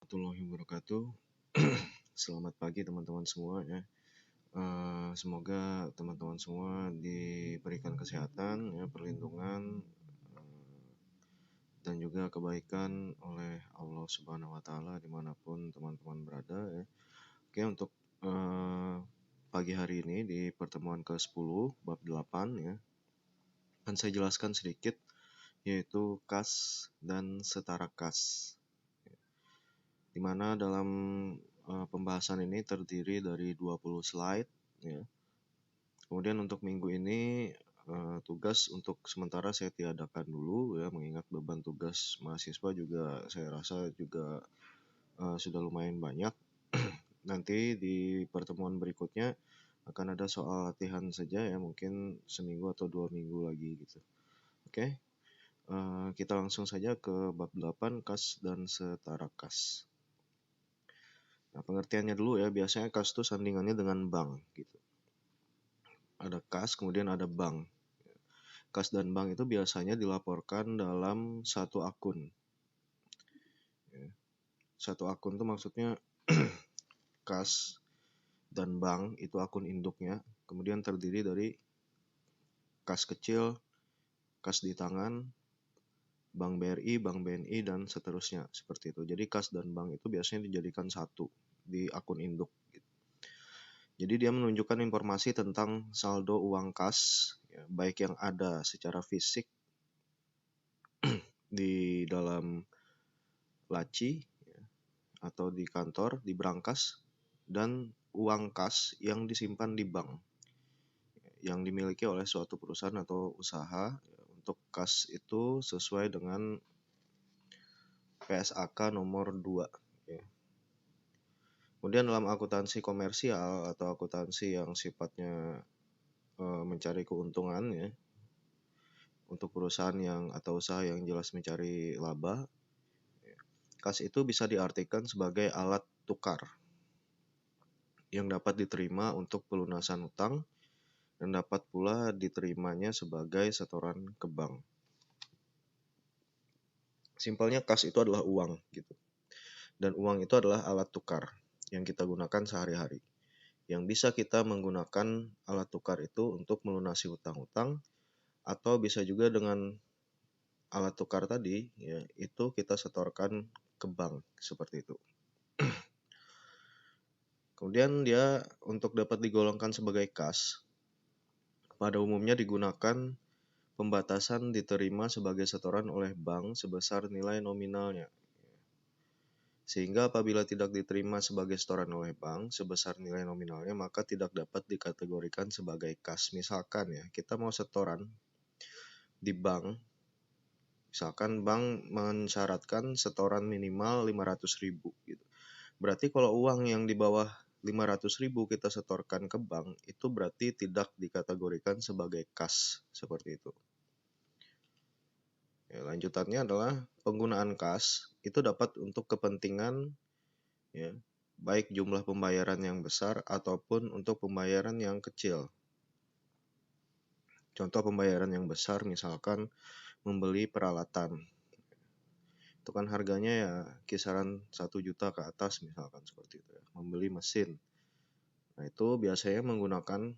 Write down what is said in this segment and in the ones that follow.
warahmatullahi wabarakatuh. Selamat pagi teman-teman semua ya. Semoga teman-teman semua diberikan kesehatan, ya, perlindungan dan juga kebaikan oleh Allah Subhanahu Wa Taala dimanapun teman-teman berada. Ya. Oke, untuk pagi hari ini di pertemuan ke-10 bab 8 ya, akan saya jelaskan sedikit yaitu kas dan setara kas. Di mana dalam pembahasan ini terdiri dari 20 slide ya. Kemudian untuk minggu ini tugas untuk sementara saya tiadakan dulu ya, mengingat beban tugas mahasiswa juga saya rasa juga sudah lumayan banyak. Nanti di pertemuan berikutnya akan ada soal latihan saja ya, mungkin seminggu atau 2 minggu lagi gitu. Oke. Kita langsung saja ke bab 8, kas dan setara kas. Nah, pengertiannya dulu ya, biasanya kas itu sandingannya dengan bank gitu. Ada kas, kemudian ada bank. Kas dan bank itu biasanya dilaporkan dalam satu akun. Satu akun itu maksudnya kas dan bank itu akun induknya, kemudian terdiri dari kas kecil, kas di tangan, bank BRI, bank BNI, dan seterusnya seperti itu. Jadi kas dan bank itu biasanya dijadikan satu di akun induk. Jadi dia menunjukkan informasi tentang saldo uang kas, ya, baik yang ada secara fisik di dalam laci ya, atau di kantor, di brankas, dan uang kas yang disimpan di bank yang dimiliki oleh suatu perusahaan atau usaha. Untuk kas itu sesuai dengan PSAK nomor 2 ya. Kemudian dalam akuntansi komersial atau akuntansi yang sifatnya mencari keuntungan ya, untuk perusahaan yang atau usaha yang jelas mencari laba, kas itu bisa diartikan sebagai alat tukar yang dapat diterima untuk pelunasan utang dan dapat pula diterimanya sebagai setoran ke bank. Simpelnya kas itu adalah uang gitu. Dan uang itu adalah alat tukar yang kita gunakan sehari-hari. Yang bisa kita menggunakan alat tukar itu untuk melunasi hutang-hutang, atau bisa juga dengan alat tukar tadi ya, itu kita setorkan ke bank seperti itu. Kemudian dia untuk dapat digolongkan sebagai kas, pada umumnya digunakan pembatasan diterima sebagai setoran oleh bank sebesar nilai nominalnya. Sehingga apabila tidak diterima sebagai setoran oleh bank sebesar nilai nominalnya, maka tidak dapat dikategorikan sebagai kas. Misalkan ya, kita mau setoran di bank, misalkan bank mensyaratkan setoran minimal 500.000 gitu. Berarti kalau uang yang di bawah 500.000 kita setorkan ke bank, itu berarti tidak dikategorikan sebagai kas, seperti itu. Ya, lanjutannya adalah penggunaan kas itu dapat untuk kepentingan ya, baik jumlah pembayaran yang besar ataupun untuk pembayaran yang kecil. Contoh pembayaran yang besar misalkan membeli peralatan. Itu kan harganya ya kisaran 1 juta ke atas misalkan seperti itu ya. Membeli mesin. Nah, itu biasanya menggunakan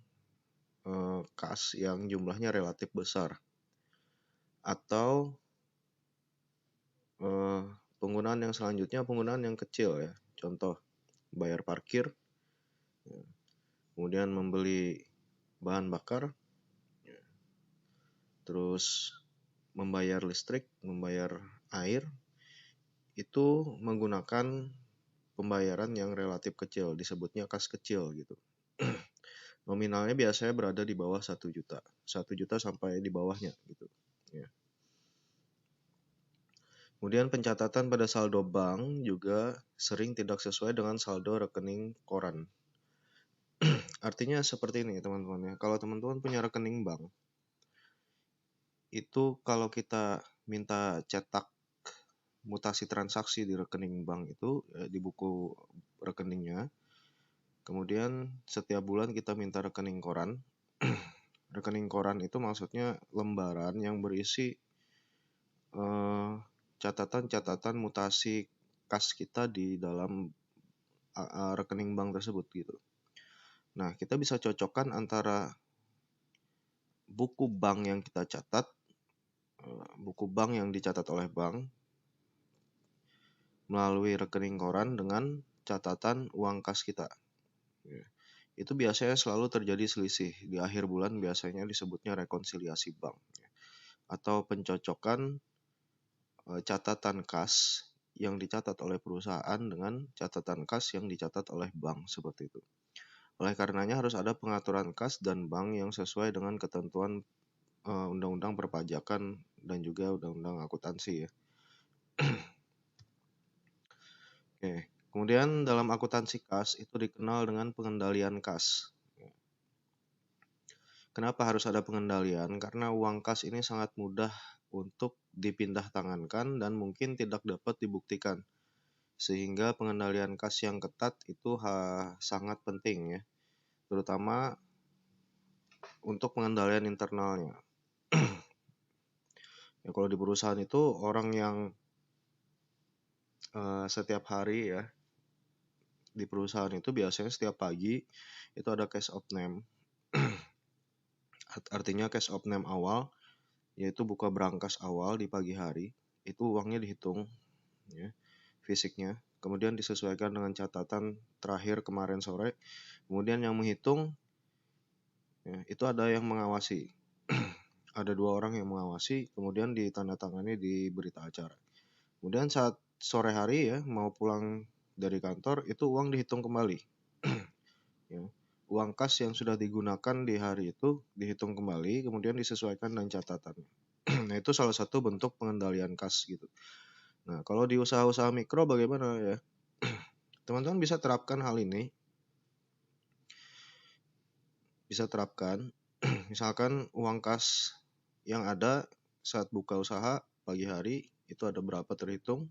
kas yang jumlahnya relatif besar. Atau penggunaan yang selanjutnya penggunaan yang kecil ya. Contoh bayar parkir, kemudian membeli bahan bakar, terus membayar listrik, membayar air, itu menggunakan pembayaran yang relatif kecil, disebutnya kas kecil gitu. Nominalnya biasanya berada di bawah 1 juta. 1 juta sampai di bawahnya gitu ya. Kemudian pencatatan pada saldo bank juga sering tidak sesuai dengan saldo rekening koran. Artinya seperti ini teman-teman ya. Kalau teman-teman punya rekening bank, itu kalau kita minta cetak mutasi transaksi di rekening bank itu di buku rekeningnya, kemudian setiap bulan kita minta rekening koran. Rekening koran itu maksudnya lembaran yang berisi catatan-catatan mutasi kas kita di dalam rekening bank tersebut gitu. Nah, kita bisa cocokkan antara buku bank yang kita catat, buku bank yang dicatat oleh bank melalui rekening koran dengan catatan uang kas kita. Itu biasanya selalu terjadi selisih. Di akhir bulan biasanya disebutnya rekonsiliasi bank. Atau pencocokan catatan kas yang dicatat oleh perusahaan dengan catatan kas yang dicatat oleh bank, seperti itu. Oleh karenanya harus ada pengaturan kas dan bank yang sesuai dengan ketentuan undang-undang perpajakan dan juga undang-undang akuntansi ya. Oke. Kemudian dalam akuntansi kas itu dikenal dengan pengendalian kas. Kenapa harus ada pengendalian? Karena uang kas ini sangat mudah untuk dipindah tangankan dan mungkin tidak dapat dibuktikan. Sehingga pengendalian kas yang ketat itu sangat penting ya. Terutama untuk pengendalian internalnya. Ya, kalau di perusahaan itu orang yang setiap hari ya di perusahaan itu biasanya setiap pagi itu ada cash out name. Artinya cash out name awal yaitu buka brankas awal di pagi hari, itu uangnya dihitung ya, fisiknya. Kemudian disesuaikan dengan catatan terakhir kemarin sore. Kemudian yang menghitung ya, itu ada yang mengawasi. Ada 2 orang yang mengawasi, kemudian ditandatangani di berita acara. Kemudian saat sore hari ya mau pulang dari kantor itu uang dihitung kembali. Ya. Uang kas yang sudah digunakan di hari itu dihitung kembali, kemudian disesuaikan dengan catatannya. Nah, itu salah satu bentuk pengendalian kas gitu. Nah, kalau di usaha-usaha mikro bagaimana ya? Teman-teman bisa terapkan hal ini. Bisa terapkan, misalkan uang kas yang ada saat buka usaha pagi hari itu ada berapa terhitung.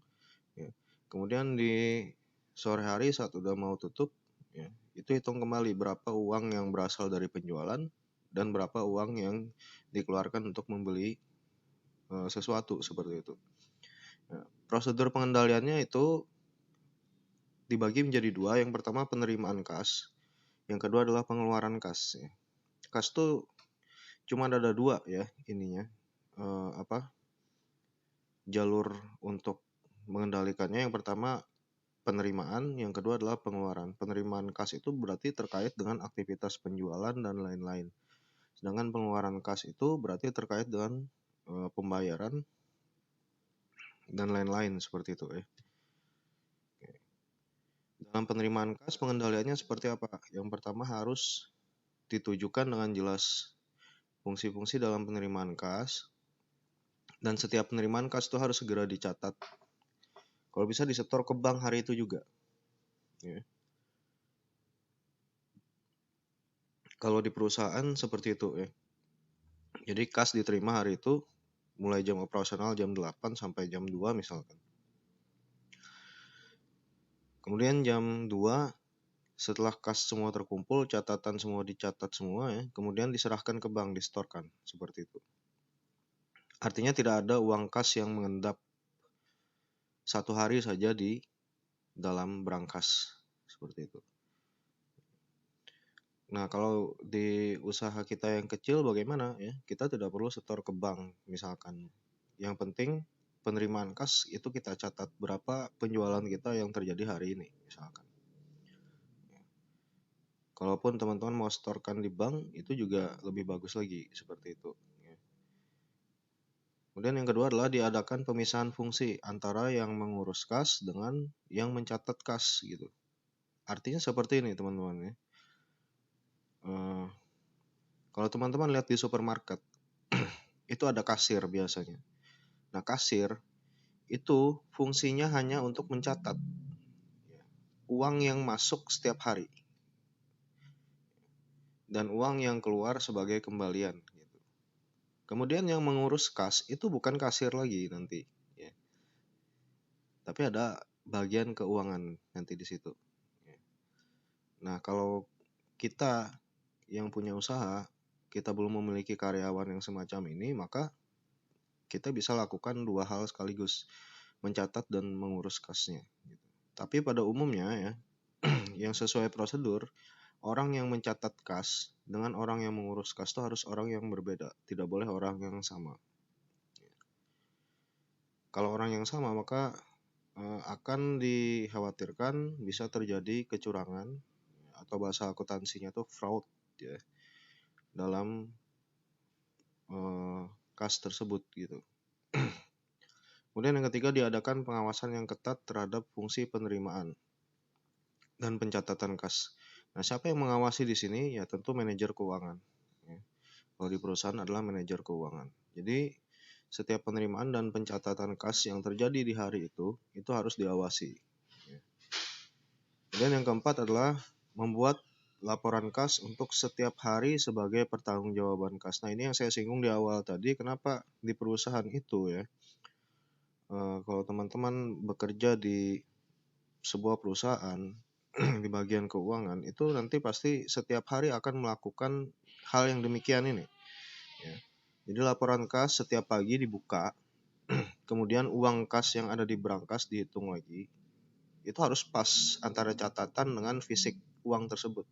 Ya. Kemudian di sore hari saat udah mau tutup, ya, itu hitung kembali berapa uang yang berasal dari penjualan dan berapa uang yang dikeluarkan untuk membeli sesuatu seperti itu. Nah, prosedur pengendaliannya itu dibagi menjadi 2. Yang pertama penerimaan kas, yang kedua adalah pengeluaran kas. Ya. Kas tuh cuma ada 2 ya ininya, jalur untuk mengendalikannya. Yang pertama penerimaan, yang kedua adalah pengeluaran. Penerimaan kas itu berarti terkait dengan aktivitas penjualan dan lain-lain. Sedangkan pengeluaran kas itu berarti terkait dengan pembayaran dan lain-lain seperti itu ya. Dalam penerimaan kas pengendaliannya seperti apa? Yang pertama harus ditujukan dengan jelas fungsi-fungsi dalam penerimaan kas, dan setiap penerimaan kas itu harus segera dicatat. Kalau bisa disetor ke bank hari itu juga. Ya. Kalau di perusahaan seperti itu ya. Jadi kas diterima hari itu mulai jam operasional jam 8 sampai jam 2 misalkan. Kemudian jam 2 setelah kas semua terkumpul, catatan semua dicatat semua ya, kemudian diserahkan ke bank, distorkan seperti itu. Artinya tidak ada uang kas yang mengendap 1 hari saja di dalam brankas seperti itu. Nah, kalau di usaha kita yang kecil bagaimana ya? Kita tidak perlu setor ke bank misalkan. Yang penting penerimaan kas itu kita catat berapa penjualan kita yang terjadi hari ini misalkan. Kalaupun teman-teman mau setorkan di bank itu juga lebih bagus lagi seperti itu. Kemudian yang kedua adalah diadakan pemisahan fungsi antara yang mengurus kas dengan yang mencatat kas gitu. Artinya seperti ini teman-teman ya. Kalau teman-teman lihat di supermarket itu ada kasir biasanya. Nah, kasir itu fungsinya hanya untuk mencatat uang yang masuk setiap hari dan uang yang keluar sebagai kembalian gitu. Kemudian yang mengurus kas itu bukan kasir lagi nanti ya. Tapi ada bagian keuangan nanti di situ. Nah, kalau kita yang punya usaha, kita belum memiliki karyawan yang semacam ini, maka kita bisa lakukan 2 hal sekaligus. mencatat dan mengurus kasnya. Tapi pada umumnya ya, yang sesuai prosedur, orang yang mencatat kas dengan orang yang mengurus kas itu harus orang yang berbeda, tidak boleh orang yang sama. Kalau orang yang sama maka akan dikhawatirkan bisa terjadi kecurangan atau bahasa akuntansinya itu fraud ya dalam kas tersebut gitu. Kemudian yang ketiga, diadakan pengawasan yang ketat terhadap fungsi penerimaan dan pencatatan kas. Nah, siapa yang mengawasi di sini? Ya tentu manajer keuangan. Ya. Kalau di perusahaan adalah manajer keuangan. Jadi setiap penerimaan dan pencatatan kas yang terjadi di hari itu harus diawasi. Ya. Kemudian yang keempat adalah membuat laporan kas untuk setiap hari sebagai pertanggungjawaban kas. Nah, ini yang saya singgung di awal tadi, kenapa di perusahaan itu ya. Kalau teman-teman bekerja di sebuah perusahaan di bagian keuangan itu nanti pasti setiap hari akan melakukan hal yang demikian ini. Ya. Jadi laporan kas setiap pagi dibuka, kemudian uang kas yang ada di brankas dihitung lagi. Itu harus pas antara catatan dengan fisik uang tersebut.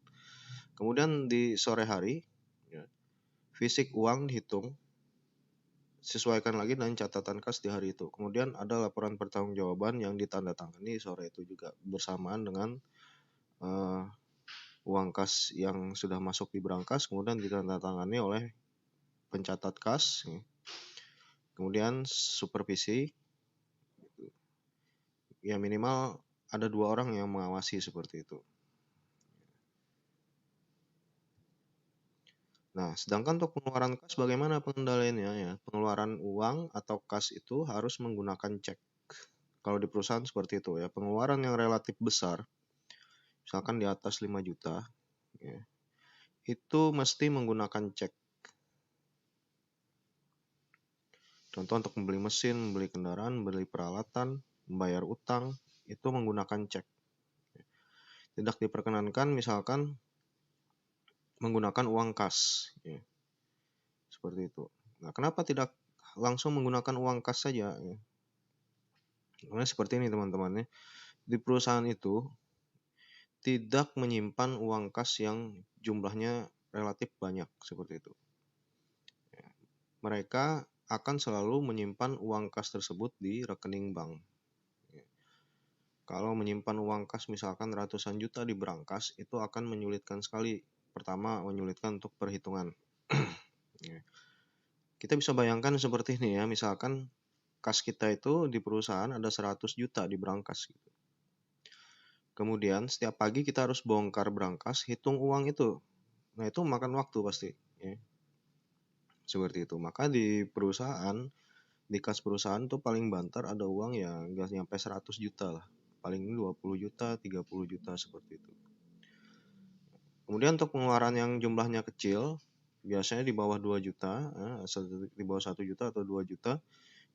Kemudian di sore hari, ya, fisik uang dihitung, sesuaikan lagi dengan catatan kas di hari itu. Kemudian ada laporan pertanggungjawaban yang ditandatangani sore itu juga bersamaan dengan uang kas yang sudah masuk di brankas, kemudian ditandatangani oleh pencatat kas, kemudian supervisi, ya minimal ada 2 orang yang mengawasi seperti itu. Nah, sedangkan untuk pengeluaran kas bagaimana pengendaliannya ya? Pengeluaran uang atau kas itu harus menggunakan cek. Kalau di perusahaan seperti itu ya, pengeluaran yang relatif besar, misalkan di atas 5 juta, ya, itu mesti menggunakan cek. Contoh untuk membeli mesin, membeli kendaraan, membeli peralatan, membayar utang, itu menggunakan cek. Tidak diperkenankan misalkan menggunakan uang kas. Ya. Seperti itu. Nah, kenapa tidak langsung menggunakan uang kas saja? Ya. Karena seperti ini teman-teman ya. Di perusahaan itu tidak menyimpan uang kas yang jumlahnya relatif banyak seperti itu. Ya. Mereka akan selalu menyimpan uang kas tersebut di rekening bank. Ya. Kalau menyimpan uang kas misalkan ratusan juta di brankas, itu akan menyulitkan sekali. Pertama, menyulitkan untuk perhitungan. Ya. Kita bisa bayangkan seperti ini ya, misalkan kas kita itu di perusahaan ada 100 juta di brankas. Gitu. Kemudian setiap pagi kita harus bongkar brankas, hitung uang itu. Nah itu makan waktu pasti. Ya. Seperti itu. Maka di perusahaan, di kas perusahaan tuh paling banter ada uang yang nggak nyampe 100 juta lah. Paling 20 juta, 30 juta seperti itu. Kemudian untuk pengeluaran yang jumlahnya kecil, biasanya di bawah 2 juta, di bawah 1 juta atau 2 juta,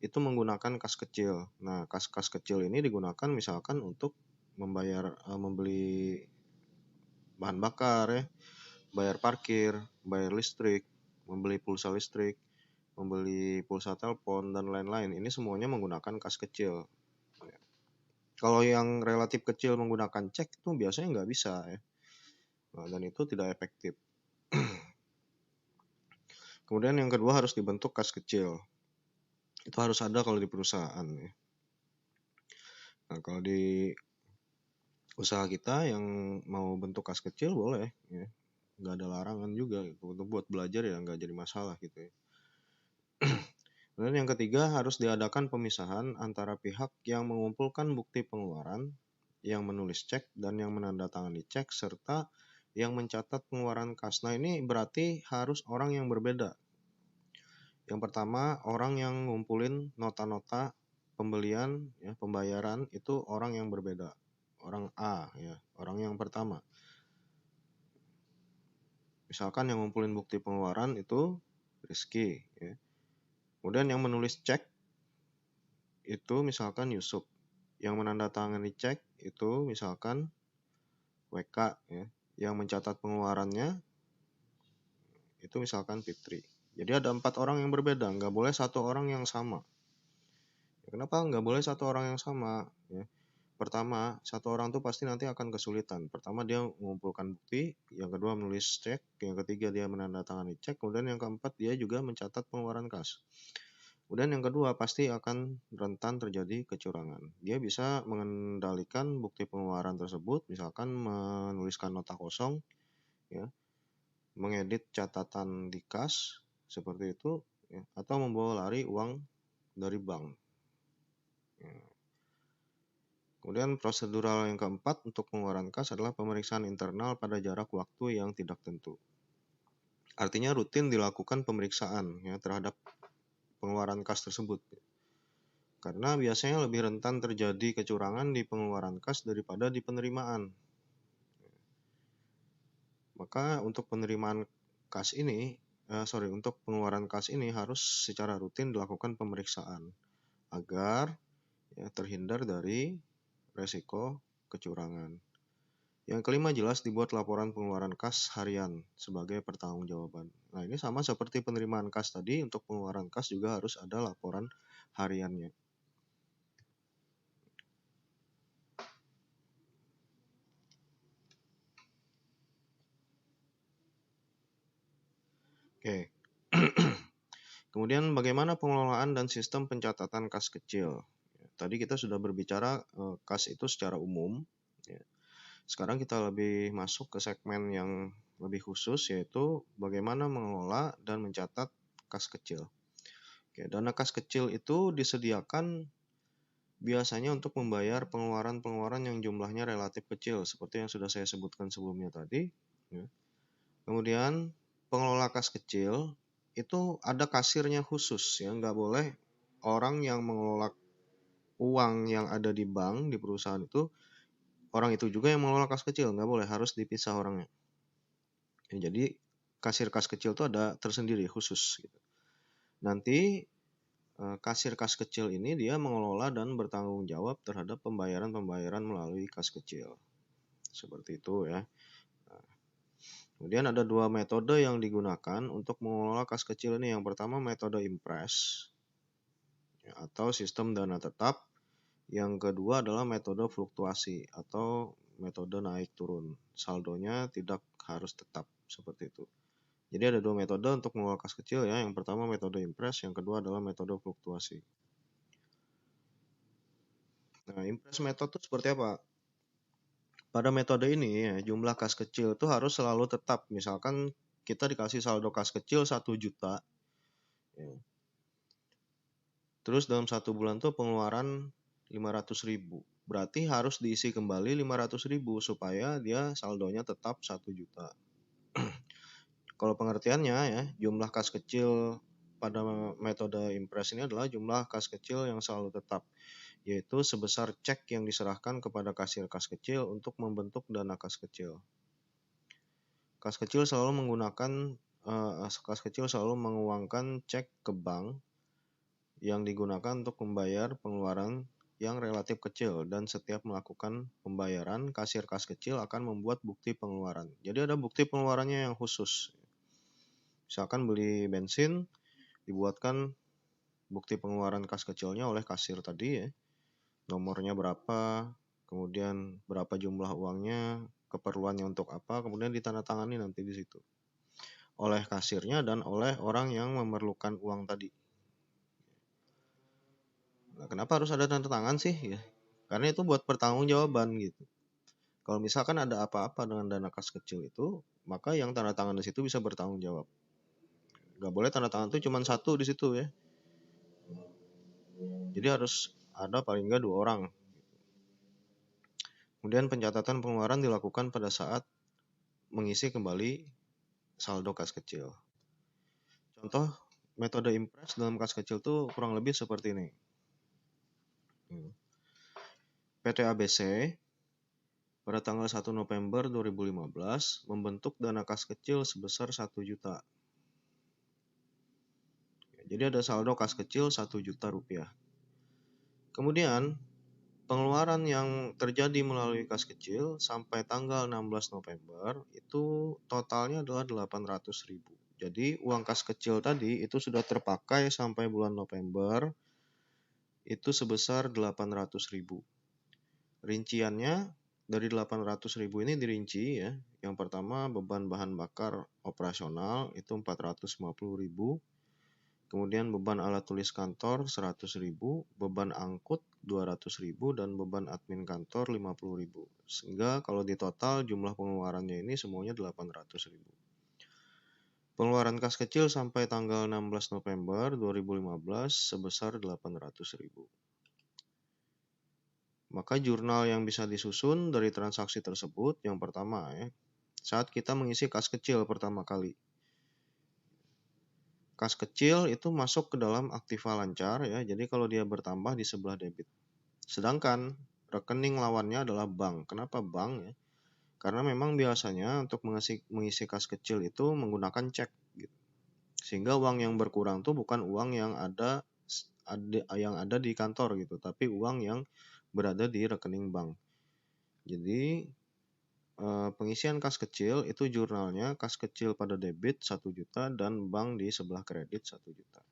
itu menggunakan kas kecil. Nah, kas-kas kecil ini digunakan misalkan untuk membayar, membeli bahan bakar ya, bayar parkir, bayar listrik, membeli pulsa listrik, membeli pulsa telepon, dan lain-lain. Ini semuanya menggunakan kas kecil. Kalau yang relatif kecil menggunakan cek itu biasanya nggak bisa ya. Nah, dan itu tidak efektif. Kemudian yang kedua harus dibentuk kas kecil. Itu harus ada kalau di perusahaan ya. Nah, kalau di usaha kita yang mau bentuk kas kecil boleh ya. Nggak ada larangan juga gitu. Untuk buat belajar ya nggak jadi masalah gitu ya. Kemudian yang ketiga harus diadakan pemisahan antara pihak yang mengumpulkan bukti pengeluaran, yang menulis cek dan yang menandatangani cek, serta yang mencatat pengeluaran kas. Nah ini berarti harus orang yang berbeda. Yang pertama, orang yang ngumpulin nota-nota pembelian, ya, pembayaran itu orang yang berbeda. Orang A, ya, orang yang pertama. Misalkan yang ngumpulin bukti pengeluaran itu Rizky. Ya. Kemudian yang menulis cek itu misalkan Yusuf. Yang menandatangani cek itu misalkan WK. Ya. Yang mencatat pengeluarannya itu misalkan Fitri. Jadi ada 4 orang yang berbeda, nggak boleh 1 orang yang sama. Kenapa nggak boleh satu orang yang sama? Ya. Pertama, satu orang tuh pasti nanti akan kesulitan. Pertama dia mengumpulkan bukti, yang kedua menulis cek, yang ketiga dia menandatangani cek, kemudian yang keempat dia juga mencatat pengeluaran kas. Kemudian yang kedua pasti akan rentan terjadi kecurangan. Dia bisa mengendalikan bukti pengeluaran tersebut, misalkan menuliskan nota kosong, ya, mengedit catatan di kas seperti itu, ya, atau membawa lari uang dari bank. Ya. Kemudian prosedural yang keempat untuk pengeluaran kas adalah pemeriksaan internal pada jarak waktu yang tidak tentu. Artinya rutin dilakukan pemeriksaan ya terhadap pengeluaran kas tersebut. Karena biasanya lebih rentan terjadi kecurangan di pengeluaran kas daripada di penerimaan. Maka untuk penerimaan kas ini, untuk pengeluaran kas ini harus secara rutin dilakukan pemeriksaan agar ya, terhindar dari resiko kecurangan. Yang kelima jelas dibuat laporan pengeluaran kas harian sebagai pertanggungjawaban. Nah ini sama seperti penerimaan kas tadi, untuk pengeluaran kas juga harus ada laporan hariannya. Oke. Kemudian bagaimana pengelolaan dan sistem pencatatan kas kecil? Tadi kita sudah berbicara kas itu secara umum. Ya. Sekarang kita lebih masuk ke segmen yang lebih khusus, yaitu bagaimana mengelola dan mencatat kas kecil. Oke, dana kas kecil itu disediakan biasanya untuk membayar pengeluaran-pengeluaran yang jumlahnya relatif kecil, seperti yang sudah saya sebutkan sebelumnya tadi. Ya. Kemudian pengelola kas kecil itu ada kasirnya khusus, ya nggak boleh orang yang mengelola uang yang ada di bank di perusahaan itu, orang itu juga yang mengelola kas kecil, nggak boleh, harus dipisah orangnya. Ya, jadi kasir kas kecil itu ada tersendiri khusus. Gitu. Nanti kasir kas kecil ini dia mengelola dan bertanggung jawab terhadap pembayaran-pembayaran melalui kas kecil. Seperti itu ya. Kemudian ada dua metode yang digunakan untuk mengelola kas kecil ini. Yang pertama metode impress ya, atau sistem dana tetap. Yang kedua adalah metode fluktuasi atau metode naik turun. Saldonya tidak harus tetap seperti itu. Jadi ada dua metode untuk mengelola kas kecil ya. Yang pertama metode impress, yang kedua adalah metode fluktuasi. Nah, impress metode itu seperti apa? Pada metode ini ya, jumlah kas kecil itu harus selalu tetap. Misalkan kita dikasih saldo kas kecil 1 juta. Ya. Terus dalam 1 bulan tuh pengeluaran 500.000. Berarti harus diisi kembali 500.000 supaya dia saldonya tetap 1 juta. Kalau pengertiannya ya, jumlah kas kecil pada metode impress ini adalah jumlah kas kecil yang selalu tetap, yaitu sebesar cek yang diserahkan kepada kasir kas kecil untuk membentuk dana kas kecil. Kas kecil selalu menguangkan cek ke bank yang digunakan untuk membayar pengeluaran yang relatif kecil, dan setiap melakukan pembayaran, kasir kas kecil akan membuat bukti pengeluaran. Jadi ada bukti pengeluarannya yang khusus. Misalkan beli bensin, dibuatkan bukti pengeluaran kas kecilnya oleh kasir tadi ya. Nomornya berapa, kemudian berapa jumlah uangnya, keperluannya untuk apa, kemudian ditandatangani nanti di situ oleh kasirnya dan oleh orang yang memerlukan uang tadi. Nah, kenapa harus ada tanda tangan sih? Ya, karena itu buat pertanggungjawaban gitu. Kalau misalkan ada apa-apa dengan dana kas kecil itu, maka yang tanda tangan di situ bisa bertanggung jawab. Gak boleh tanda tangan itu cuma satu di situ ya. Jadi harus ada paling nggak 2 orang. Kemudian pencatatan pengeluaran dilakukan pada saat mengisi kembali saldo kas kecil. Contoh metode impress dalam kas kecil tuh kurang lebih seperti ini. PT ABC pada tanggal 1 November 2015 membentuk dana kas kecil sebesar 1 juta. Jadi ada saldo kas kecil 1 juta rupiah. Kemudian pengeluaran yang terjadi melalui kas kecil sampai tanggal 16 November itu totalnya adalah 800.000. Jadi uang kas kecil tadi itu sudah terpakai sampai bulan November itu sebesar 800.000. Rinciannya dari 800.000 ini dirinci ya. Yang pertama beban bahan bakar operasional itu 450.000. Kemudian beban alat tulis kantor 100.000, beban angkut 200.000, dan beban admin kantor 50.000. Sehingga kalau di total jumlah pengeluarannya ini semuanya 800.000. Pengeluaran kas kecil sampai tanggal 16 November 2015 sebesar 800.000. Maka jurnal yang bisa disusun dari transaksi tersebut yang pertama ya, saat kita mengisi kas kecil pertama kali. Kas kecil itu masuk ke dalam aktiva lancar ya, jadi kalau dia bertambah di sebelah debit. Sedangkan rekening lawannya adalah bank. Kenapa bank ya? Karena memang biasanya untuk mengisi kas kecil itu menggunakan cek gitu. Sehingga uang yang berkurang tuh bukan uang yang ada di kantor gitu, tapi uang yang berada di rekening bank. Jadi pengisian kas kecil itu jurnalnya kas kecil pada debit 1 juta dan bank di sebelah kredit 1 juta.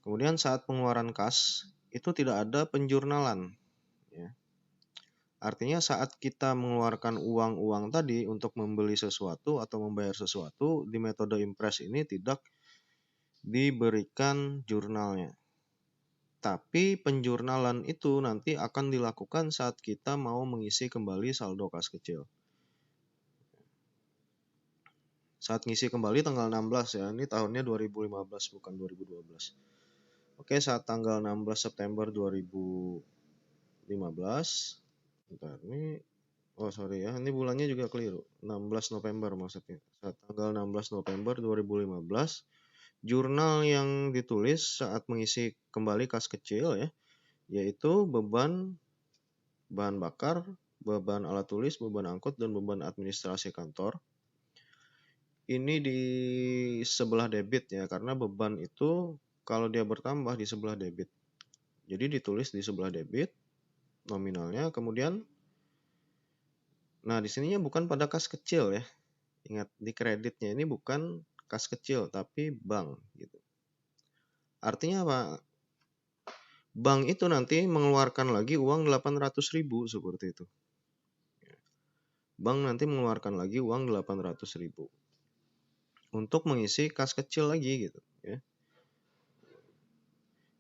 Kemudian saat pengeluaran kas itu tidak ada penjurnalan ya. Artinya saat kita mengeluarkan uang-uang tadi untuk membeli sesuatu atau membayar sesuatu, di metode Impress ini tidak diberikan jurnalnya. Tapi penjurnalan itu nanti akan dilakukan saat kita mau mengisi kembali saldo kas kecil. Saat ngisi kembali tanggal 16 ya, ini tahunnya 2015 bukan 2012. Oke, saat tanggal 16 September 2015. Bentar, ini ini bulannya juga keliru. 16 November maksudnya. Saat tanggal 16 November 2015, jurnal yang ditulis saat mengisi kembali kas kecil ya, yaitu beban bahan bakar, beban alat tulis, beban angkut, dan beban administrasi kantor. Ini di sebelah debit ya, karena beban itu kalau dia bertambah di sebelah debit. Jadi ditulis di sebelah debit nominalnya, kemudian nah di sininya bukan pada kas kecil ya. Ingat, di kreditnya ini bukan kas kecil tapi bank gitu. Artinya apa? Bank itu nanti mengeluarkan lagi uang 800.000 seperti itu. Bank nanti mengeluarkan lagi uang 800.000 untuk mengisi kas kecil lagi gitu ya.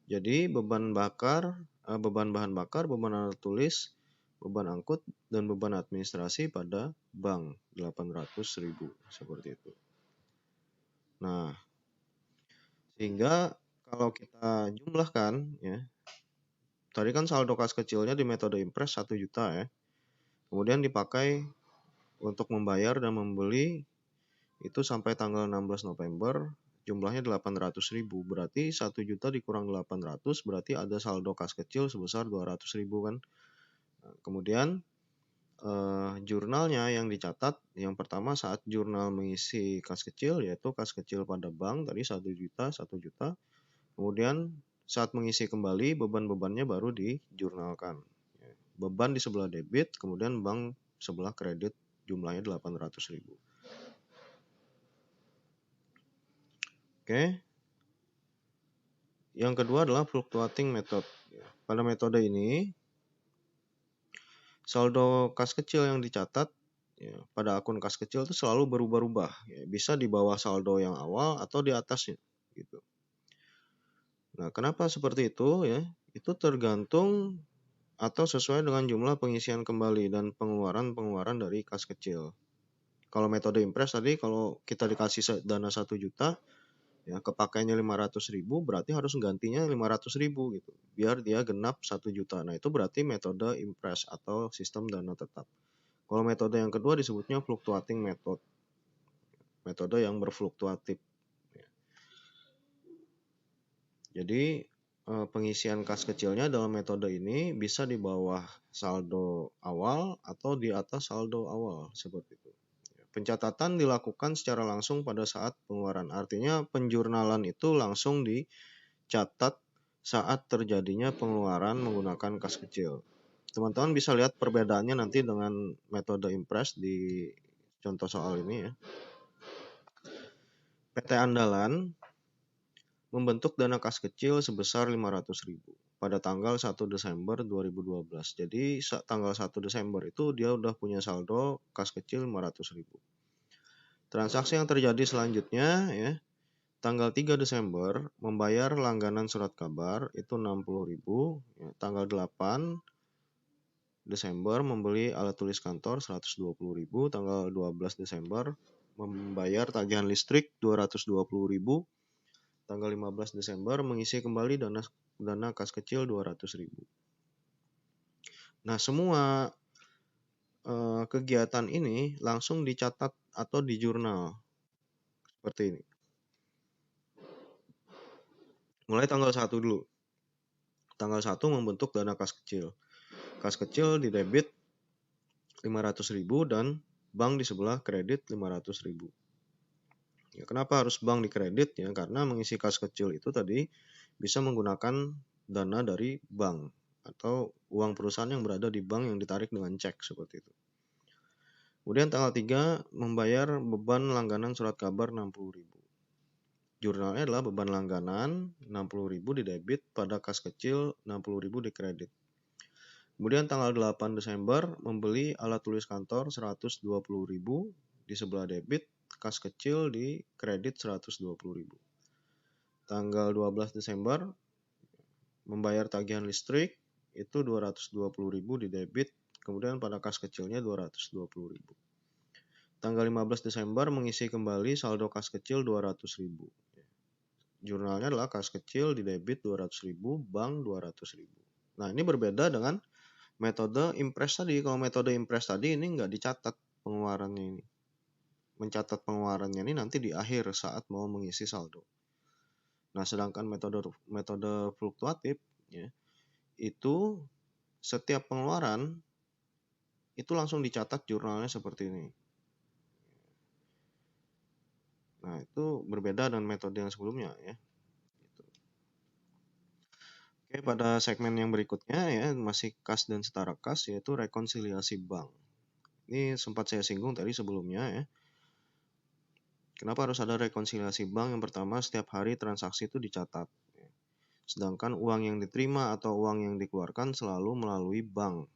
Jadi beban bahan bakar, beban alat tulis, beban angkut, dan beban administrasi pada bank 800.000 seperti itu. Nah, sehingga kalau kita jumlahkan ya, tadi kan saldo kas kecilnya di metode Impress 1 juta ya. Kemudian dipakai untuk membayar dan membeli itu sampai tanggal 16 November jumlahnya 800.000. Berarti 1 juta dikurang 800 berarti ada saldo kas kecil sebesar 200.000 kan. Nah, kemudian jurnalnya yang dicatat yang pertama saat jurnal mengisi kas kecil yaitu kas kecil pada bank tadi 1 juta 1 juta. Kemudian saat mengisi kembali beban-bebannya baru dijurnalkan. Beban di sebelah debit, kemudian bank sebelah kredit jumlahnya 800.000. Oke. Yang kedua adalah fluctuating method. Pada metode ini, saldo kas kecil yang dicatat ya, pada akun kas kecil itu selalu berubah-ubah. Ya, bisa di bawah saldo yang awal atau di atasnya. Gitu. Nah, kenapa seperti itu ya? Itu tergantung atau sesuai dengan jumlah pengisian kembali dan pengeluaran dari kas kecil. Kalau metode Impress tadi, kalau kita dikasih dana 1 juta, ya kepakainya 500.000 berarti harus gantinya 500.000 gitu biar dia genap 1 juta. Nah itu berarti metode Impress atau sistem dana tetap. Kalau metode yang kedua disebutnya fluctuating method, metode yang berfluktuatif. Jadi pengisian kas kecilnya dalam metode ini bisa di bawah saldo awal atau di atas saldo awal seperti itu. Pencatatan dilakukan secara langsung pada saat pengeluaran. Artinya penjurnalan itu langsung dicatat saat terjadinya pengeluaran menggunakan kas kecil. Teman-teman bisa lihat perbedaannya nanti dengan metode Impress di contoh soal ini ya. PT Andalan membentuk dana kas kecil sebesar 500.000 pada tanggal 1 Desember 2012. Jadi tanggal 1 Desember itu dia udah punya saldo kas kecil 500.000. Transaksi yang terjadi selanjutnya ya, tanggal 3 Desember membayar langganan surat kabar itu 60.000, ya, tanggal 8 Desember membeli alat tulis kantor 120.000, tanggal 12 Desember membayar tagihan listrik 220.000, tanggal 15 Desember mengisi kembali dana kas kecil 200.000. Nah, semua kegiatan ini langsung dicatat atau di jurnal seperti ini. Mulai tanggal 1 dulu. Tanggal 1 membentuk dana kas kecil. Kas kecil di debit 500.000 dan bank di sebelah kredit 500.000. Ya, kenapa harus bank di kredit ya? Karena mengisi kas kecil itu tadi bisa menggunakan dana dari bank atau uang perusahaan yang berada di bank yang ditarik dengan cek seperti itu. Kemudian tanggal 3 membayar beban langganan surat kabar 60.000. Jurnalnya adalah beban langganan 60.000 di debit pada kas kecil, 60.000 di kredit. Kemudian tanggal 8 Desember membeli alat tulis kantor 120.000 di sebelah debit, kas kecil di kredit 120.000. Tanggal 12 Desember membayar tagihan listrik itu 220.000 di debit, kemudian pada kas kecilnya 220.000. Tanggal 15 Desember mengisi kembali saldo kas kecil 200.000. Jurnalnya adalah kas kecil di debit 200.000, bank 200.000. Nah, ini berbeda dengan metode impres tadi. Kalau metode impres tadi ini nggak dicatat pengeluarannya ini. Mencatat pengeluarannya ini nanti di akhir saat mau mengisi saldo. Nah, sedangkan metode fluktuatif ya, itu setiap pengeluaran itu langsung dicatat jurnalnya seperti ini. Nah, itu berbeda dengan metode yang sebelumnya ya. Oke, pada segmen yang berikutnya ya, masih kas dan setara kas, yaitu rekonsiliasi bank. Ini sempat saya singgung tadi sebelumnya ya. Kenapa harus ada rekonsiliasi bank? Yang pertama, setiap hari transaksi itu dicatat. Sedangkan uang yang diterima atau uang yang dikeluarkan selalu melalui bank.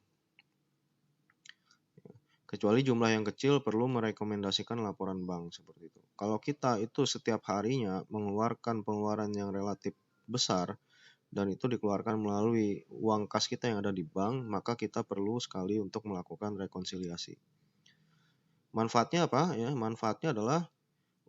Kecuali jumlah yang kecil perlu merekomendasikan laporan bank seperti itu. Kalau kita itu setiap harinya mengeluarkan pengeluaran yang relatif besar, dan itu dikeluarkan melalui uang kas kita yang ada di bank, maka kita perlu sekali untuk melakukan rekonsiliasi. Manfaatnya apa? Ya, manfaatnya adalah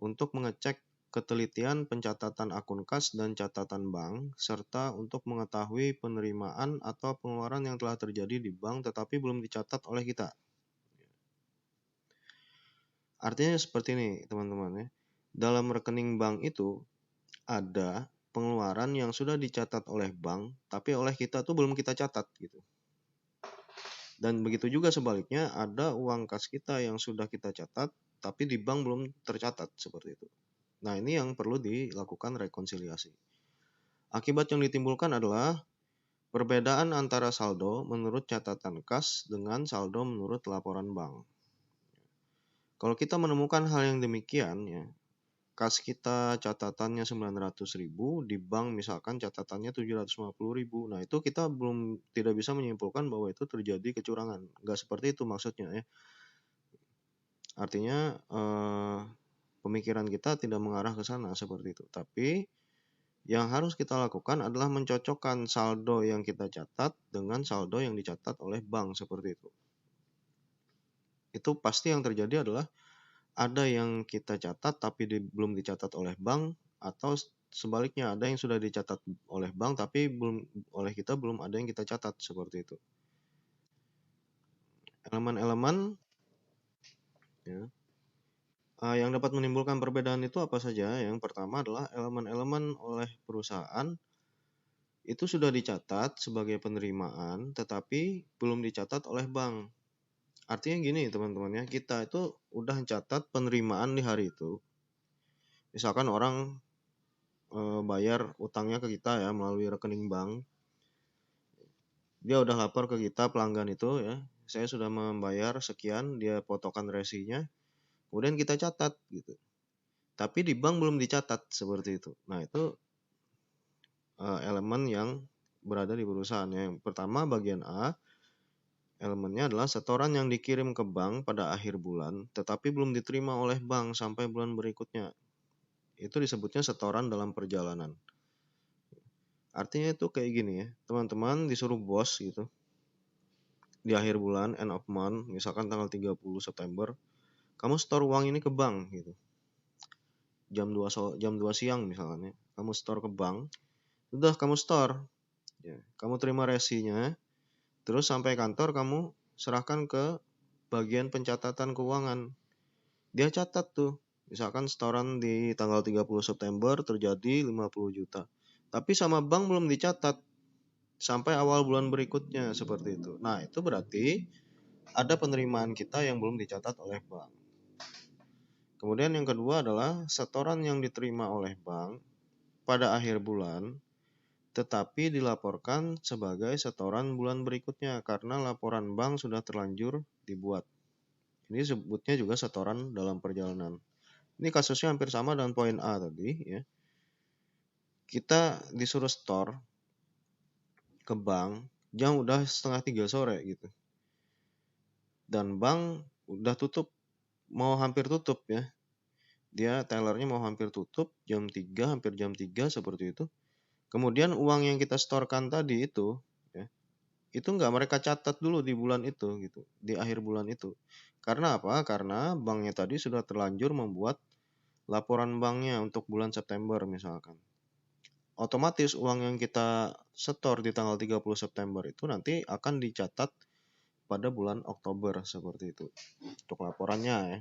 untuk mengecek ketelitian pencatatan akun kas dan catatan bank, serta untuk mengetahui penerimaan atau pengeluaran yang telah terjadi di bank tetapi belum dicatat oleh kita. Artinya seperti ini, teman-teman ya. Dalam rekening bank itu ada pengeluaran yang sudah dicatat oleh bank, tapi oleh kita tuh belum kita catat gitu. Dan begitu juga sebaliknya, ada uang kas kita yang sudah kita catat, tapi di bank belum tercatat seperti itu. Nah, ini yang perlu dilakukan rekonsiliasi. Akibat yang ditimbulkan adalah perbedaan antara saldo menurut catatan kas dengan saldo menurut laporan bank. Kalau kita menemukan hal yang demikian ya, kas kita catatannya 900.000, di bank misalkan catatannya 750.000. Nah, itu kita tidak bisa menyimpulkan bahwa itu terjadi kecurangan. Nggak seperti itu maksudnya ya. Artinya pemikiran kita tidak mengarah ke sana seperti itu. Tapi yang harus kita lakukan adalah mencocokkan saldo yang kita catat dengan saldo yang dicatat oleh bank seperti itu. Itu pasti yang terjadi adalah ada yang kita catat tapi belum dicatat oleh bank, atau sebaliknya ada yang sudah dicatat oleh bank tapi oleh kita belum ada yang kita catat seperti itu. Elemen-elemen ya, yang dapat menimbulkan perbedaan itu apa saja? Yang pertama adalah elemen-elemen oleh perusahaan itu sudah dicatat sebagai penerimaan tetapi belum dicatat oleh bank. Artinya gini teman-teman ya, kita itu udah catat penerimaan di hari itu. Misalkan orang bayar utangnya ke kita ya melalui rekening bank. Dia udah lapor ke kita pelanggan itu ya, saya sudah membayar sekian, dia potongan resinya, kemudian kita catat gitu. Tapi di bank belum dicatat seperti itu. Nah, itu elemen yang berada di perusahaan. Yang pertama bagian A, elemennya adalah setoran yang dikirim ke bank pada akhir bulan, tetapi belum diterima oleh bank sampai bulan berikutnya. Itu disebutnya setoran dalam perjalanan. Artinya itu kayak gini ya, teman-teman disuruh bos gitu, di akhir bulan, end of month, misalkan tanggal 30 September, kamu store uang ini ke bank gitu. Jam 2 siang misalnya, kamu store ke bank, udah kamu store, ya, kamu terima resinya, terus sampai kantor kamu serahkan ke bagian pencatatan keuangan. Dia catat tuh, misalkan setoran di tanggal 30 September terjadi 50 juta. Tapi sama bank belum dicatat sampai awal bulan berikutnya seperti itu. Nah, itu berarti ada penerimaan kita yang belum dicatat oleh bank. Kemudian yang kedua adalah setoran yang diterima oleh bank pada akhir bulan tetapi dilaporkan sebagai setoran bulan berikutnya karena laporan bank sudah terlanjur dibuat. Ini sebutnya juga setoran dalam perjalanan. Ini kasusnya hampir sama dengan poin A tadi ya. Kita disuruh store ke bank jam udah 2:30 sore gitu. Dan bank udah tutup, mau hampir tutup ya. Dia tellernya mau hampir tutup jam 3, hampir jam 3 seperti itu. Kemudian uang yang kita storekan tadi itu ya, itu nggak mereka catat dulu di bulan itu gitu, di akhir bulan itu. Karena apa? Karena banknya tadi sudah terlanjur membuat laporan banknya untuk bulan September misalkan. Otomatis uang yang kita setor di tanggal 30 September itu nanti akan dicatat pada bulan Oktober seperti itu. Untuk laporannya ya.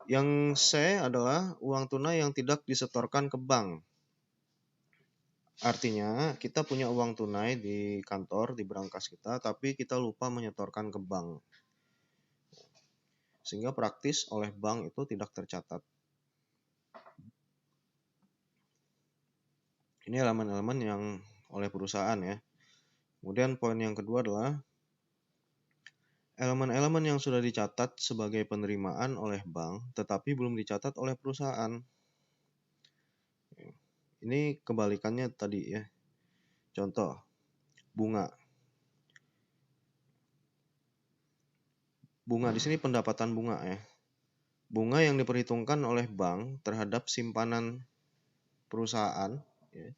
Yang C adalah uang tunai yang tidak disetorkan ke bank. Artinya kita punya uang tunai di kantor, di brankas kita, tapi kita lupa menyetorkan ke bank. Sehingga praktis oleh bank itu tidak tercatat. Ini elemen-elemen yang oleh perusahaan ya. Kemudian poin yang kedua adalah elemen-elemen yang sudah dicatat sebagai penerimaan oleh bank tetapi belum dicatat oleh perusahaan. Ini kebalikannya tadi ya. Contoh, bunga. Bunga di sini pendapatan bunga ya. Bunga yang diperhitungkan oleh bank terhadap simpanan perusahaan ya,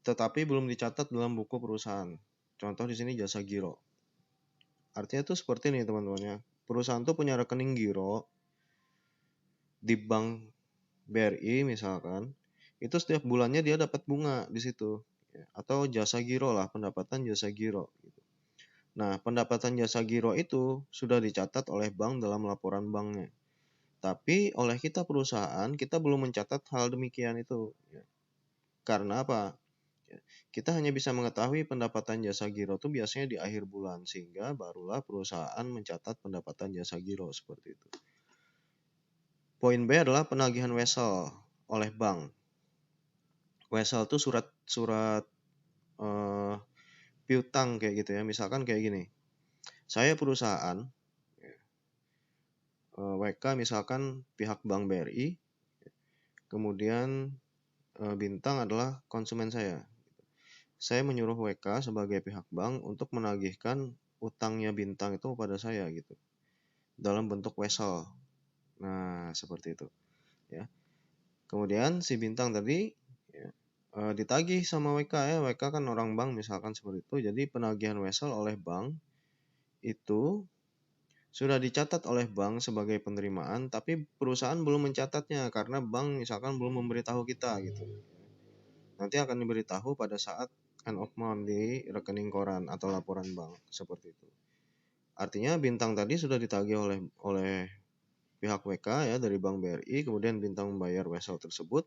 tetapi belum dicatat dalam buku perusahaan. Contoh di sini jasa giro. Artinya itu seperti ini teman-teman ya. Perusahaan tuh punya rekening giro di bank BRI misalkan, itu setiap bulannya dia dapat bunga di situ. Atau jasa giro lah, pendapatan jasa giro. Nah, pendapatan jasa giro itu sudah dicatat oleh bank dalam laporan banknya. Tapi oleh kita perusahaan, kita belum mencatat hal demikian itu. Karena apa? Kita hanya bisa mengetahui pendapatan jasa giro itu biasanya di akhir bulan, sehingga barulah perusahaan mencatat pendapatan jasa giro seperti itu. Poin B adalah penagihan wesel oleh bank. Wesel itu surat piutang kayak gitu ya. Misalkan kayak gini. Saya perusahaan WK misalkan pihak Bank BRI, kemudian Bintang adalah konsumen saya. Saya menyuruh WK sebagai pihak bank untuk menagihkan utangnya Bintang itu kepada saya gitu. Dalam bentuk wesel. Nah, seperti itu ya. Kemudian si Bintang tadi ya, ditagih sama WK ya. WK kan orang bank misalkan seperti itu. Jadi penagihan wesel oleh bank itu sudah dicatat oleh bank sebagai penerimaan, tapi perusahaan belum mencatatnya karena bank misalkan belum memberitahu kita gitu. Nanti akan diberitahu pada saat end of month di rekening koran atau laporan bank seperti itu. Artinya Bintang tadi sudah ditagih oleh pihak WK ya dari Bank BRI, kemudian Bintang membayar wesel tersebut,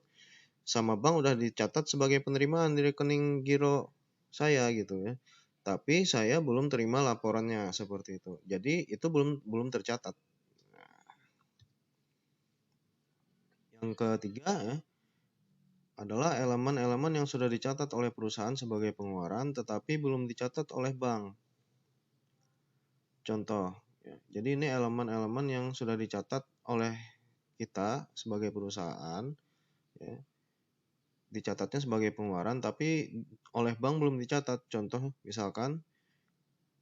sama bank udah dicatat sebagai penerimaan di rekening giro saya gitu ya. Tapi saya belum terima laporannya seperti itu. Jadi itu belum tercatat. Yang ketiga ya, adalah elemen-elemen yang sudah dicatat oleh perusahaan sebagai pengeluaran tetapi belum dicatat oleh bank. Contoh, ya, jadi ini elemen-elemen yang sudah dicatat oleh kita sebagai perusahaan, ya, dicatatnya sebagai pengeluaran tapi oleh bank belum dicatat. Contoh misalkan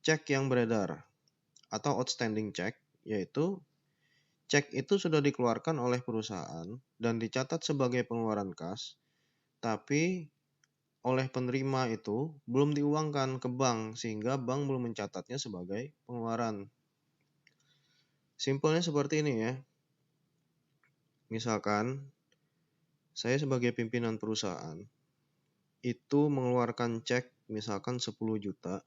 cek yang beredar atau outstanding check, yaitu cek itu sudah dikeluarkan oleh perusahaan dan dicatat sebagai pengeluaran kas, tapi oleh penerima itu belum diuangkan ke bank sehingga bank belum mencatatnya sebagai pengeluaran. Simpelnya seperti ini ya. Misalkan saya sebagai pimpinan perusahaan itu mengeluarkan cek misalkan 10 juta.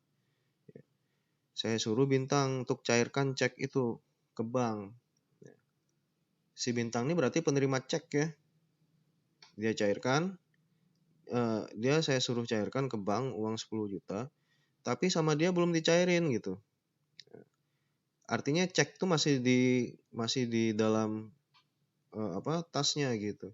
Saya suruh Bintang untuk cairkan cek itu ke bank. Si Bintang ini berarti penerima cek ya. Dia cairkan, saya suruh cairkan ke bank uang 10 juta, tapi sama dia belum dicairin gitu. Artinya cek itu masih di dalam tasnya gitu.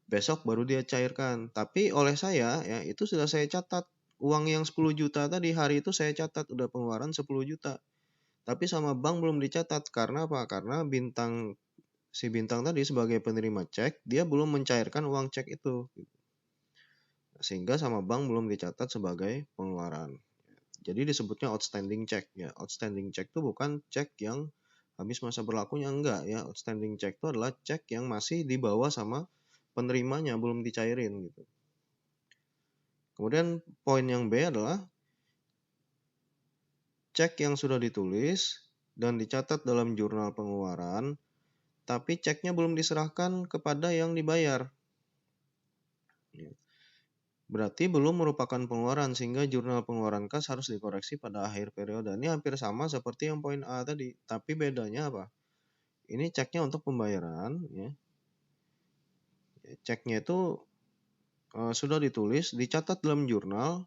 Besok baru dia cairkan. Tapi oleh saya ya itu sudah saya catat. Uang yang 10 juta tadi hari itu saya catat udah pengeluaran 10 juta. Tapi sama bank belum dicatat. Karena apa? Karena si Bintang tadi sebagai penerima cek, dia belum mencairkan uang cek itu. Sehingga sama bank belum dicatat sebagai pengeluaran. Jadi disebutnya outstanding check ya. Outstanding check itu bukan cek yang habis masa berlakunya, enggak ya. Outstanding check itu adalah cek yang masih dibawa sama penerimanya, belum dicairin gitu. Kemudian poin yang B adalah cek yang sudah ditulis dan dicatat dalam jurnal pengeluaran, tapi ceknya belum diserahkan kepada yang dibayar. Berarti belum merupakan pengeluaran sehingga jurnal pengeluaran kas harus dikoreksi pada akhir periode. Ini hampir sama seperti yang poin A tadi, tapi bedanya apa? Ini ceknya untuk pembayaran ya. Ceknya itu sudah ditulis, dicatat dalam jurnal,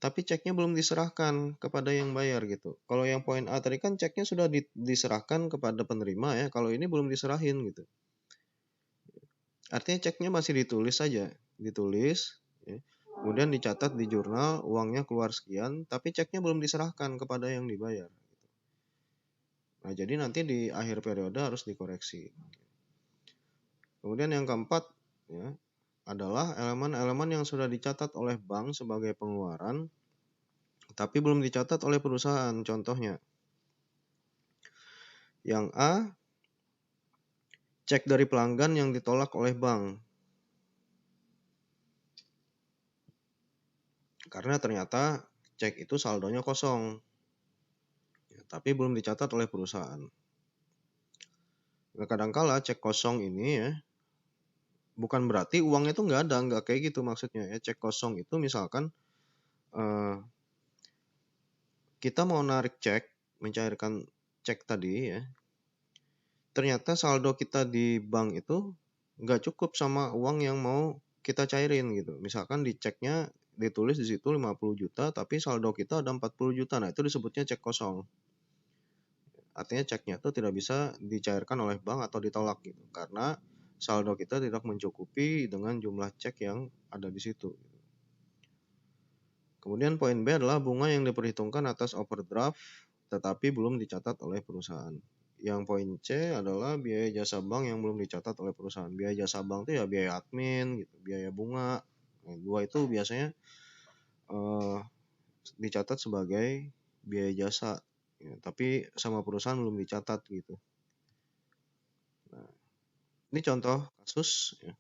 tapi ceknya belum diserahkan kepada yang bayar gitu. Kalau yang poin A tadi kan ceknya sudah diserahkan kepada penerima ya, kalau ini belum diserahin gitu. Artinya ceknya masih ditulis saja, ditulis, ya. Kemudian dicatat di jurnal, uangnya keluar sekian, tapi ceknya belum diserahkan kepada yang dibayar. Nah, jadi nanti di akhir periode harus dikoreksi. Kemudian yang keempat ya, adalah elemen-elemen yang sudah dicatat oleh bank sebagai pengeluaran, tapi belum dicatat oleh perusahaan. Contohnya, yang A, cek dari pelanggan yang ditolak oleh bank. Karena ternyata cek itu saldonya kosong, ya, tapi belum dicatat oleh perusahaan. Nah, kadangkala cek kosong ini ya, bukan berarti uangnya itu nggak ada, nggak kayak gitu maksudnya ya. Cek kosong itu misalkan kita mau narik cek, mencairkan cek tadi ya, ternyata saldo kita di bank itu nggak cukup sama uang yang mau kita cairin gitu. Misalkan di ceknya ditulis di situ 50 juta, tapi saldo kita ada 40 juta. Nah, itu disebutnya cek kosong. Artinya ceknya itu tidak bisa dicairkan oleh bank atau ditolak gitu. Karena saldo kita tidak mencukupi dengan jumlah cek yang ada di situ. Kemudian poin B adalah bunga yang diperhitungkan atas overdraft tetapi belum dicatat oleh perusahaan. Yang poin C adalah biaya jasa bank yang belum dicatat oleh perusahaan. Biaya jasa bank itu ya biaya admin, gitu, biaya bunga. Nah, dua itu biasanya dicatat sebagai biaya jasa, ya, tapi sama perusahaan belum dicatat gitu. Nah, ini contoh kasus ya.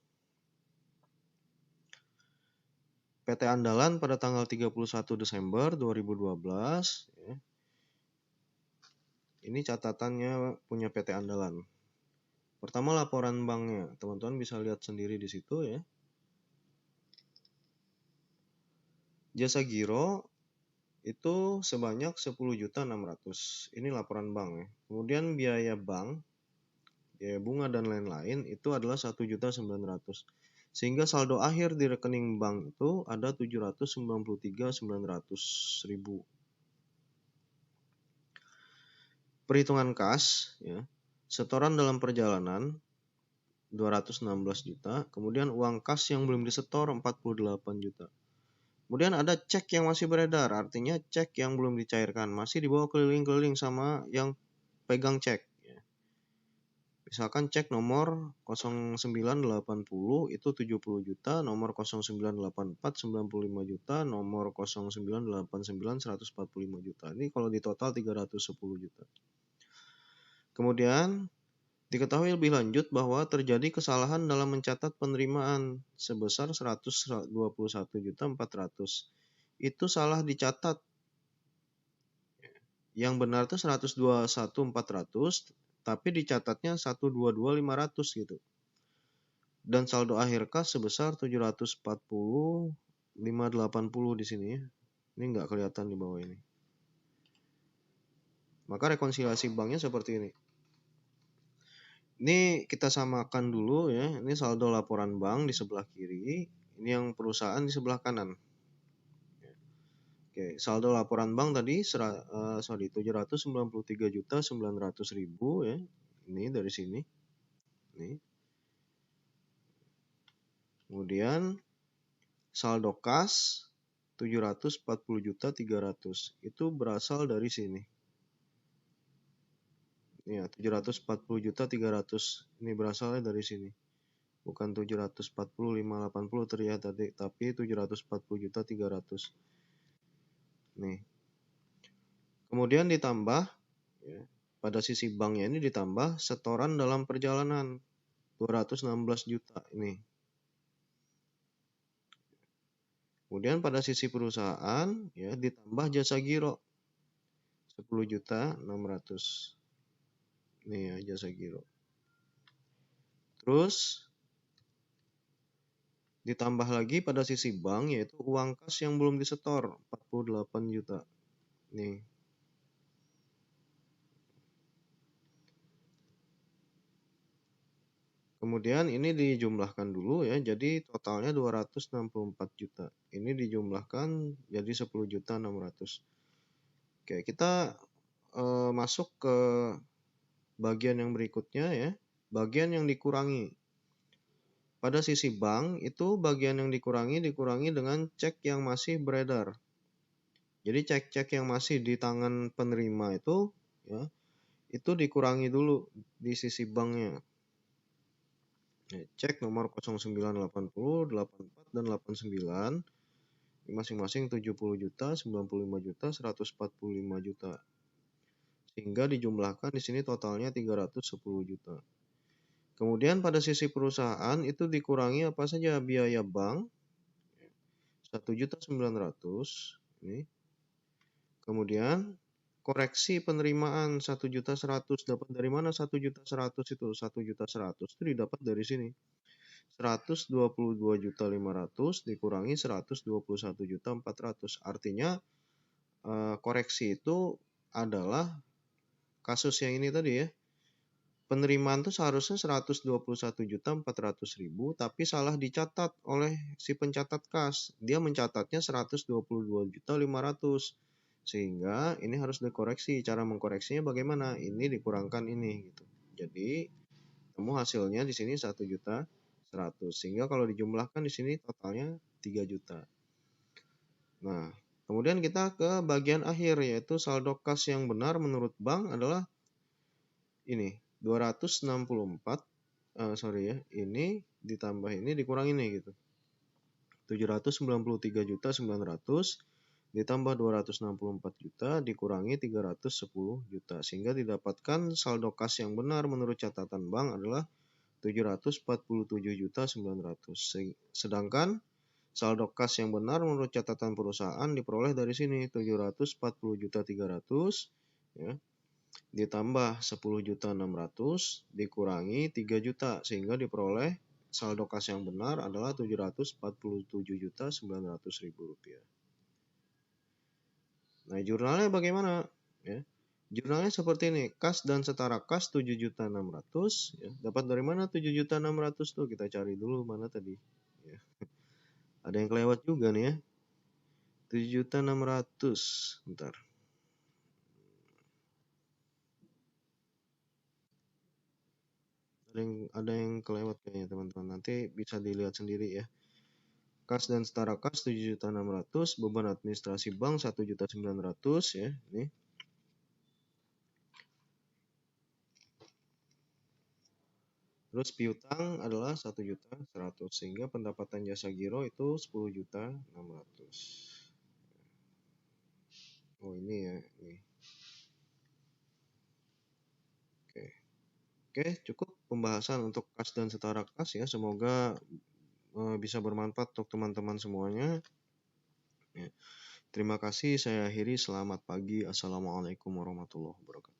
PT Andalan pada tanggal 31 Desember 2012 ya. Ini catatannya punya PT Andalan. Pertama laporan banknya, teman-teman bisa lihat sendiri di situ ya. Jasa giro itu sebanyak 10.600.000. Ini laporan bank ya. Kemudian biaya bank, biaya bunga dan lain-lain itu adalah 1.900.000. Sehingga saldo akhir di rekening bank itu ada 793.900.000. Perhitungan kas ya. Setoran dalam perjalanan 216 juta, kemudian uang kas yang belum disetor 48 juta. Kemudian ada cek yang masih beredar, artinya cek yang belum dicairkan, masih dibawa keliling-keliling sama yang pegang cek. Misalkan cek nomor 0980 itu 70 juta, nomor 0984 95 juta, nomor 0989 145 juta. Ini kalau di total 310 juta. Kemudian diketahui lebih lanjut bahwa terjadi kesalahan dalam mencatat penerimaan sebesar 121.400. Itu salah dicatat. Yang benar itu 121.400, tapi dicatatnya 122.500 gitu. Dan saldo akhir kas sebesar 740.580 di sini ya. Ini nggak kelihatan di bawah ini. Maka rekonsiliasi banknya seperti ini. Ini kita samakan dulu ya. Ini saldo laporan bank di sebelah kiri. Ini yang perusahaan di sebelah kanan. Oke, saldo laporan bank tadi 793.900.000 ya. Ini dari sini. Nih. Kemudian saldo kas 740.300. Itu berasal dari sini. Ya, 740.300. Ini berasalnya dari sini. Bukan 740.580 terlihat tadi, tapi 740.300. Nih. Kemudian ditambah ya, pada sisi banknya ini ditambah setoran dalam perjalanan 216 juta ini. Kemudian pada sisi perusahaan ya ditambah jasa giro 10.600. Nih ya jasa giro. Terus ditambah lagi pada sisi bank yaitu uang kas yang belum disetor 48 juta. Nih. Kemudian ini dijumlahkan dulu ya, jadi totalnya 264 juta. Ini dijumlahkan jadi 10.600. Oke, kita masuk ke bagian yang berikutnya ya, bagian yang dikurangi. Pada sisi bank itu bagian yang dikurangi dengan cek yang masih beredar. Jadi cek-cek yang masih di tangan penerima itu ya, itu dikurangi dulu di sisi banknya. Cek nomor 0980, 84, dan 89. Masing-masing 70 juta, 95 juta, 145 juta. Sehingga dijumlahkan di sini totalnya 310 juta. Kemudian pada sisi perusahaan itu dikurangi apa saja? Biaya bank 1.900.000 ini. Kemudian koreksi penerimaan 1.100.000. Dapat dari mana 1.100.000 itu? 1.100.000 itu didapat dari sini. 122.500 dikurangi 121.400. Artinya koreksi itu adalah kasus yang ini tadi ya. Penerimaan itu seharusnya 121.400.000 tapi salah dicatat oleh si pencatat kas. Dia mencatatnya 122.500. Sehingga ini harus dikoreksi. Cara mengkoreksinya bagaimana? Ini dikurangkan ini gitu. Jadi temu hasilnya di sini 1.100.000. Sehingga kalau dijumlahkan di sini totalnya 3 juta. Nah, kemudian kita ke bagian akhir yaitu saldo kas yang benar menurut bank adalah ini 264 ini ditambah ini dikurang ini gitu. 793.900.000 ditambah 264 juta dikurangi 310 juta sehingga didapatkan saldo kas yang benar menurut catatan bank adalah 747.900. Sedangkan saldo kas yang benar menurut catatan perusahaan diperoleh dari sini 740.300 ya, ditambah 10.600 dikurangi 3 juta sehingga diperoleh saldo kas yang benar adalah 747.900.000 rupiah. Nah, jurnalnya bagaimana? Ya. Jurnalnya seperti ini, kas dan setara kas 7.600 ya. Dapat dari mana 7.600 tuh? Kita cari dulu mana tadi. Ya. Ada yang kelewat juga nih ya. 7.600. Bentar. Ada yang kelewat kayaknya teman-teman. Nanti bisa dilihat sendiri ya. Kas dan setara kas 7.600, beban administrasi bank 1.900 ya. Ini. Terus piutang adalah 1.100.000 sehingga pendapatan jasa giro itu 10.600.000. Oh ini ya, ini. Oke. Oke, cukup pembahasan untuk kas dan setara kas ya. Semoga bisa bermanfaat untuk teman-teman semuanya. Ya. Terima kasih, saya akhiri. Selamat pagi. Assalamualaikum warahmatullahi wabarakatuh.